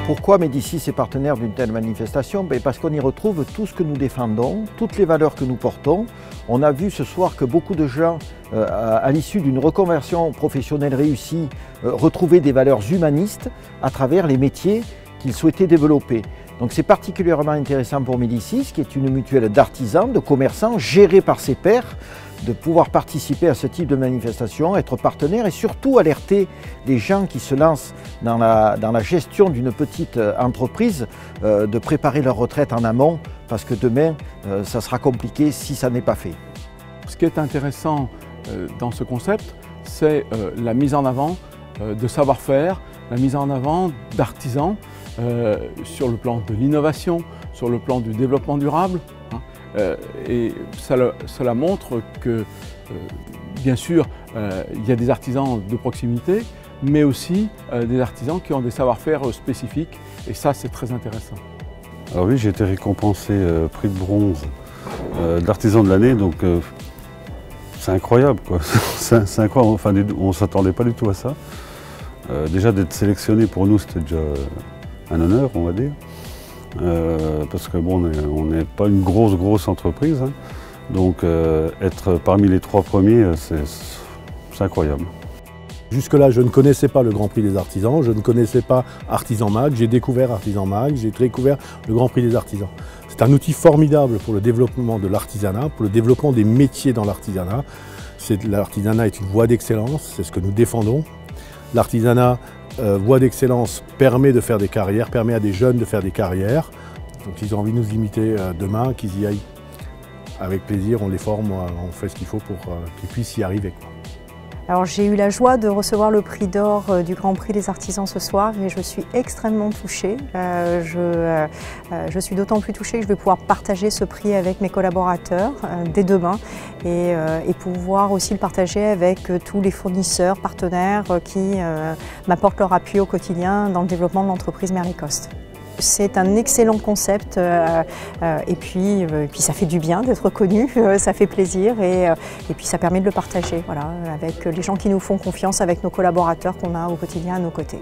Pourquoi Médicis est partenaire d'une telle manifestation? Parce qu'on y retrouve tout ce que nous défendons, toutes les valeurs que nous portons. On a vu ce soir que beaucoup de gens, à l'issue d'une reconversion professionnelle réussie, retrouvaient des valeurs humanistes à travers les métiers qu'ils souhaitaient développer. Donc c'est particulièrement intéressant pour Médicis, qui est une mutuelle d'artisans, de commerçants, gérée par ses pairs, de pouvoir participer à ce type de manifestation, être partenaire et surtout alerter les gens qui se lancent dans la gestion d'une petite entreprise, de préparer leur retraite en amont, parce que demain, ça sera compliqué si ça n'est pas fait. Ce qui est intéressant dans ce concept, c'est la mise en avant de savoir-faire, la mise en avant d'artisans sur le plan de l'innovation, sur le plan du développement durable. Et cela montre que, bien sûr, il y a des artisans de proximité, mais aussi des artisans qui ont des savoir-faire spécifiques, et ça, c'est très intéressant. Alors oui, j'ai été récompensé prix de bronze d'artisan de l'année, donc c'est incroyable, quoi. C'est incroyable, enfin, on ne s'attendait pas du tout à ça. Déjà d'être sélectionné pour nous, c'était déjà un honneur, on va dire. Parce que bon, on n'est pas une grosse entreprise, hein. Donc être parmi les 3 premiers, c'est incroyable. Jusque-là, je ne connaissais pas le Grand Prix des artisans, je ne connaissais pas Artisan Mag, j'ai découvert Artisan Mag, j'ai découvert le Grand Prix des artisans. C'est un outil formidable pour le développement de l'artisanat, pour le développement des métiers dans l'artisanat. L'artisanat est une voie d'excellence, c'est ce que nous défendons. L'artisanat, voie d'excellence, permet de faire des carrières, permet à des jeunes de faire des carrières. Donc ils ont envie de nous imiter demain, qu'ils y aillent avec plaisir, on les forme, on fait ce qu'il faut pour qu'ils puissent y arriver, quoi. Alors j'ai eu la joie de recevoir le prix d'or du Grand Prix des artisans ce soir et je suis extrêmement touchée. Je suis d'autant plus touchée que je vais pouvoir partager ce prix avec mes collaborateurs dès demain et pouvoir aussi le partager avec tous les fournisseurs, partenaires qui m'apportent leur appui au quotidien dans le développement de l'entreprise Merlecost. C'est un excellent concept et puis ça fait du bien d'être connu, ça fait plaisir et puis ça permet de le partager, voilà, avec les gens qui nous font confiance, avec nos collaborateurs qu'on a au quotidien à nos côtés.